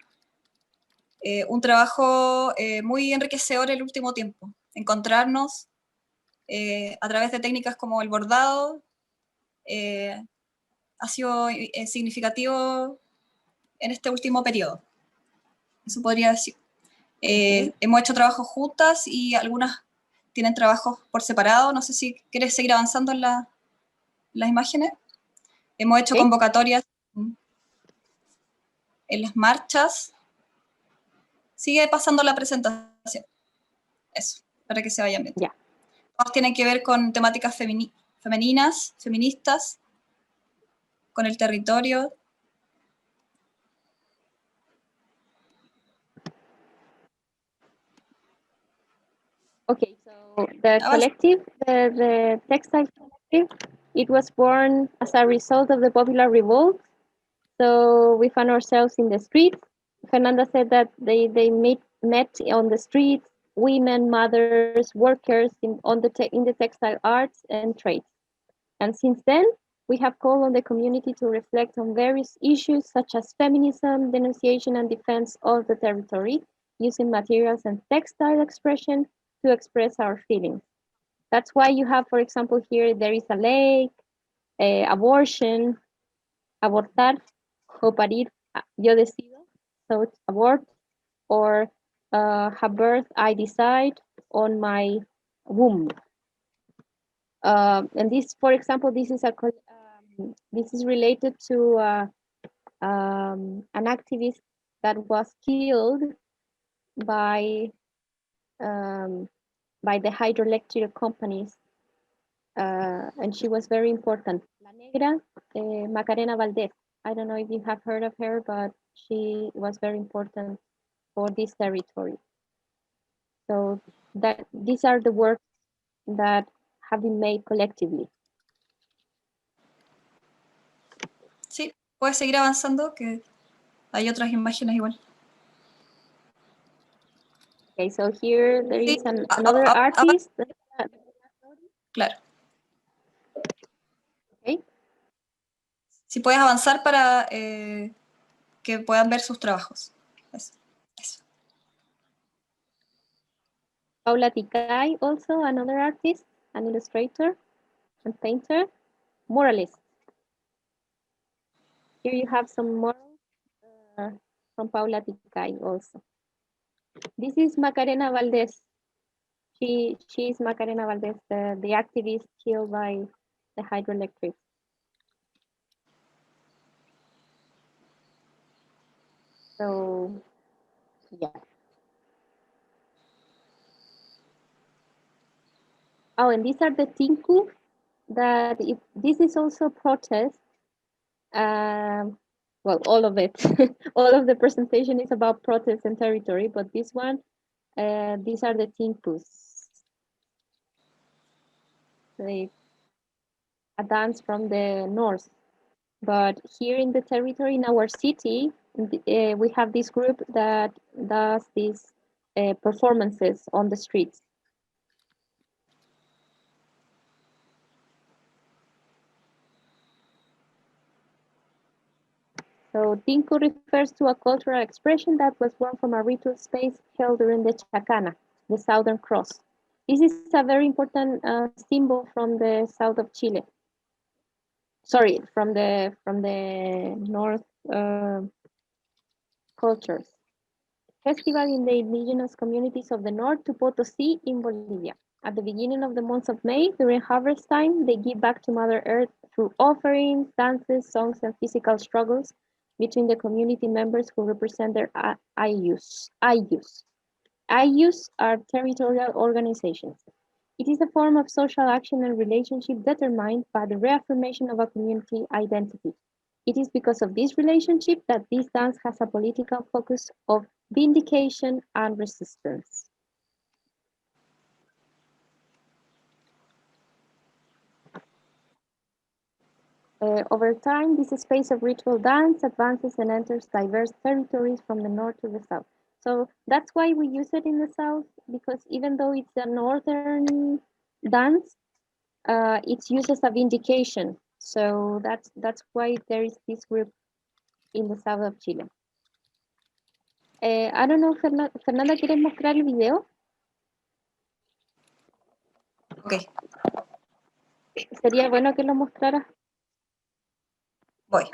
trabajo muy enriquecedor el último tiempo. Encontrarnos a través de técnicas como el bordado ha sido significativo en este último periodo. Eso podría decir. Hemos hecho trabajos juntas y algunas tienen trabajos por separado. No sé si quieres seguir avanzando en las imágenes. Hemos hecho convocatorias en las marchas. Sigue pasando la presentación. Eso, para que se vayan viendo. Yeah. Todos tienen que ver con temáticas femeninas, feministas, con el territorio. Okay, so the collective, the textile collective, it was born as a result of the popular revolt. So we found ourselves in the streets. Fernanda said that they met on the streets, women, mothers, workers in the textile arts and trades. And since then, we have called on the community to reflect on various issues such as feminism, denunciation and defense of the territory, using materials and textile expression to express our feelings. That's why you have, for example, here there is a lake, abortion, abortar, o parir, yo decido, so it's abort, or have birth, I decide, on my womb. And this, for example, this is related to an activist that was killed by the hydroelectric companies, and she was very important. La Negra, Macarena Valdez. I don't know if you have heard of her, but she was very important for this territory. So that these are the works that have been made collectively. Sí, puedes seguir avanzando, que hay otras imágenes igual. Okay, so here there is Sí, another artist. Claro. Okay. Si puedes avanzar para que puedan ver sus trabajos. Eso. Paula Ticay, also another artist, an illustrator and painter, muralist. Here you have some murals from Paula Ticay also. This is Macarena Valdez. She is Macarena Valdez, the activist killed by the hydroelectric. So, yeah. Oh, and these are the tinku. This is also protest. Well, all of it, all of the presentation is about protest and territory, but this one, these are the tinkus. A dance from the north. But here in the territory, in our city, we have this group that does these performances on the streets. So Tinku refers to a cultural expression that was born from a ritual space held during the Chacana, the Southern Cross. This is a very important symbol from the south of Chile. Sorry, from the north cultures. Festival in the indigenous communities of the north to Potosí in Bolivia. At the beginning of the month of May, during harvest time, they give back to Mother Earth through offerings, dances, songs, and physical struggles between the community members who represent their ayus. Ayus are territorial organizations. It is a form of social action and relationship determined by the reaffirmation of a community identity. It is because of this relationship that this dance has a political focus of vindication and resistance. Over time, this space of ritual dance advances and enters diverse territories from the north to the south. So that's why we use it in the south, because even though it's a northern dance, it's used as a vindication. So that's why there is this group in the south of Chile. I don't know, Fernanda, ¿quieres mostrar el video? Ok. Sería bueno que lo mostraras. Voy.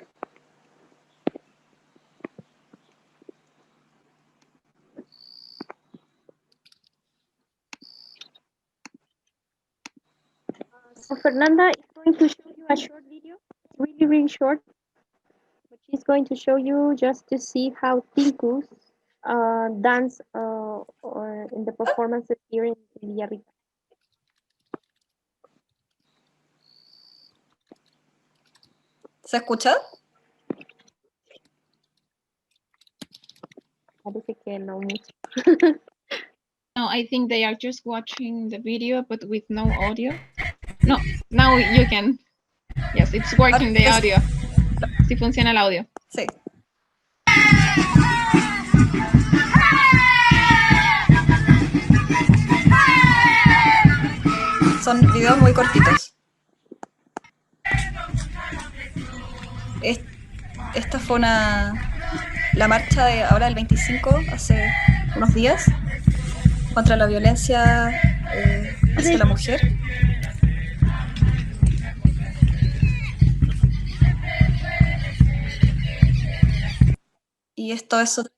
So Fernanda is going to show you a short video, really, really short. But she's going to show you just to see how tinkus dance or in the performances here in Villarrica. ¿Se escucha? Parece que no mucho. Oh, I think they are just watching the video, but with no audio. No, now you can. Yes, it's working the audio. Sí funciona el audio. Sí. Son videos muy cortitos. Esta fue la marcha de ahora el 25, hace unos días, contra la violencia hacia la mujer. Y esto es otra.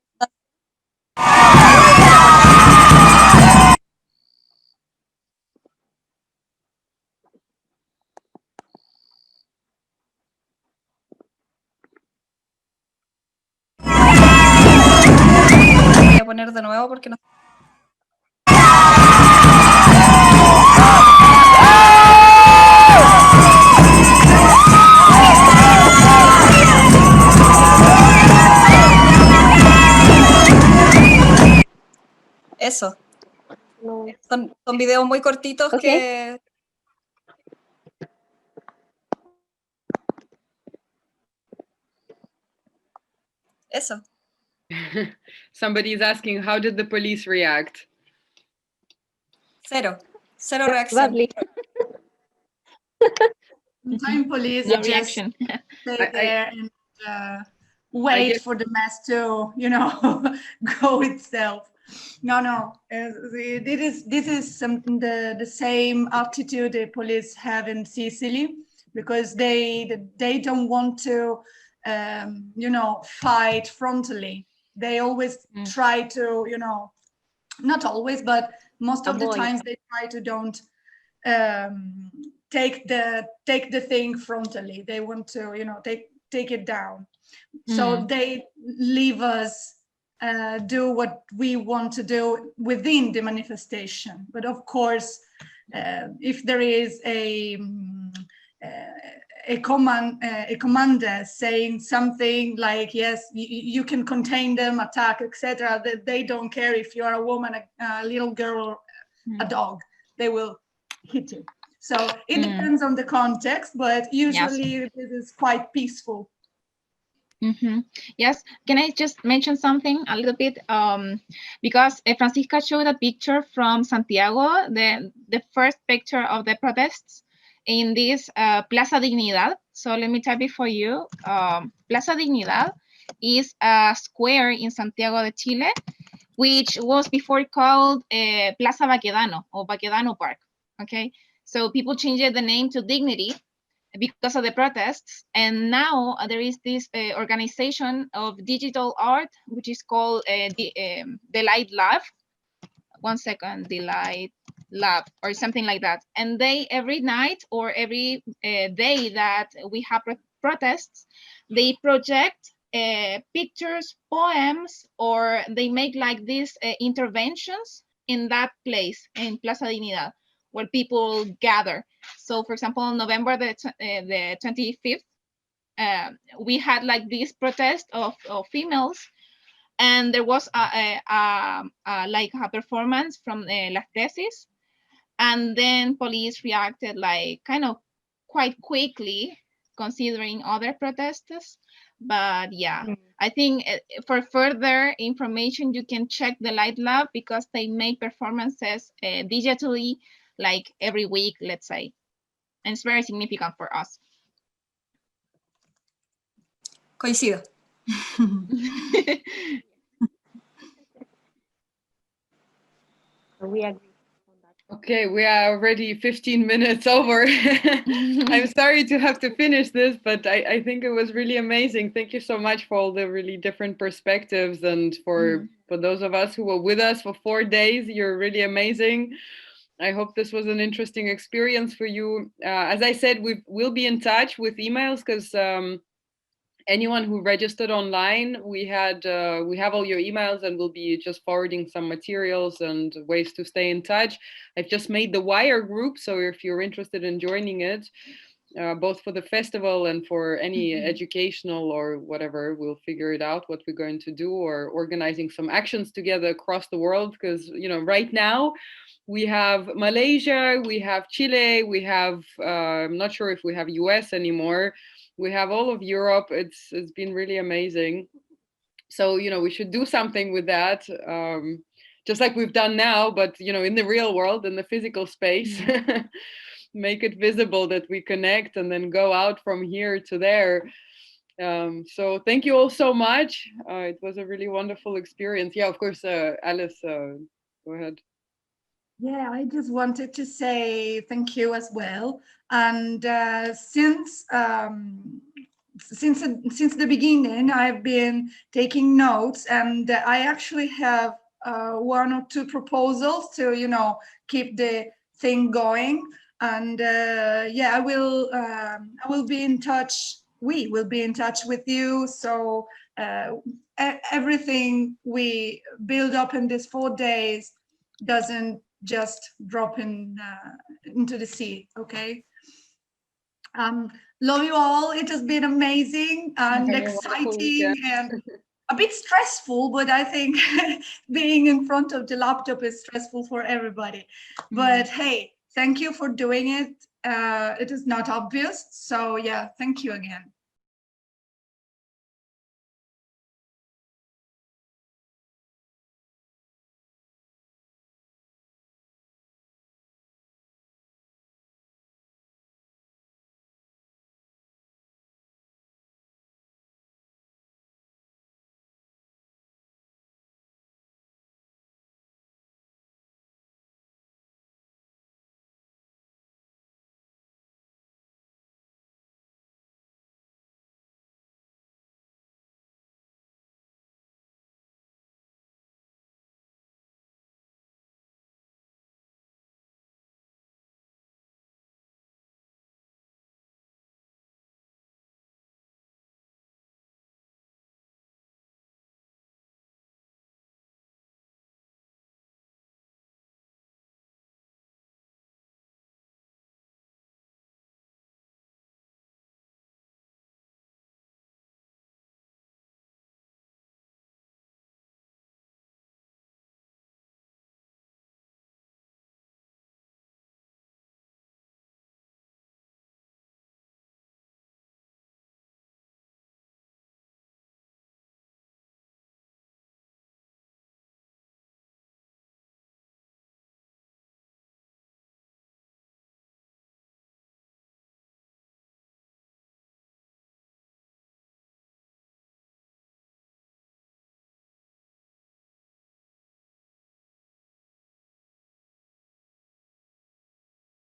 Voy a poner de nuevo porque no. Eso. No. Son videos muy cortitos Okay. que... Eso. Somebody's asking, how did the police react? Cero reacción. Lovely. Time police No just reaction. stay there and wait for the mass to, go itself. No. This is something the same attitude the police have in Sicily, because they don't want to, fight frontally. They always try to, not always, but most of the times they try to don't take the thing frontally. They want to, take it down. So they leave us do what we want to do within the manifestation. But of course, if there is a commander saying something like, yes, you can contain them, attack, etc., they don't care if you are a woman, a little girl, or a dog. They will hit you. So it depends on the context, but usually this is quite peaceful. Yes, can I just mention something a little bit? Because Francisca showed a picture from Santiago, the first picture of the protests in this Plaza Dignidad. So let me type it for you. Plaza Dignidad is a square in Santiago de Chile, which was before called Plaza Baquedano or Baquedano Park. Okay, so people changed the name to Dignity because of the protests, and now there is this organization of digital art, which is called the Light Lab. 1 second, the Light Lab or something like that. And they, every night or every day that we have protests, they project pictures, poems, or they make like these interventions in that place, in Plaza Dignidad, where people gather. So for example, on November the 25th, we had like this protest of females, and there was like a performance from Las Tesis, and then police reacted like kind of quite quickly considering other protests. But yeah, I think for further information, you can check the Light Lab, because they make performances digitally like every week, let's say. And it's very significant for us. Coincido. We agree. Okay, we are already 15 minutes over. I'm sorry to have to finish this, but I think it was really amazing. Thank you so much for all the really different perspectives, and for those of us who were with us for 4 days. You're really amazing. I hope this was an interesting experience for you. As I said, we'll be in touch with emails, because anyone who registered online, we have all your emails, and we'll be just forwarding some materials and ways to stay in touch. I've just made the Wire group, so if you're interested in joining it, both for the festival and for any educational or whatever. We'll figure it out what we're going to do, or organizing some actions together across the world, because right now we have Malaysia, we have Chile, we have I'm not sure if we have US anymore. We have all of Europe. It's been really amazing. So we should do something with that, just like we've done now, but in the real world, in the physical space. Make it visible that we connect, and then go out from here to there. So thank you all so much. It was a really wonderful experience. Yeah, of course, Alice, go ahead. Yeah, I just wanted to say thank you as well. And since the beginning, I've been taking notes, and I actually have 1 or 2 proposals to keep the thing going. And yeah, I will be in touch. We will be in touch with you. So everything we build up in these 4 days doesn't just drop into the sea. Okay. Love you all. It has been amazing and exciting and a bit stressful, but I think being in front of the laptop is stressful for everybody. But hey, thank you for doing it. It is not obvious. So yeah, thank you again.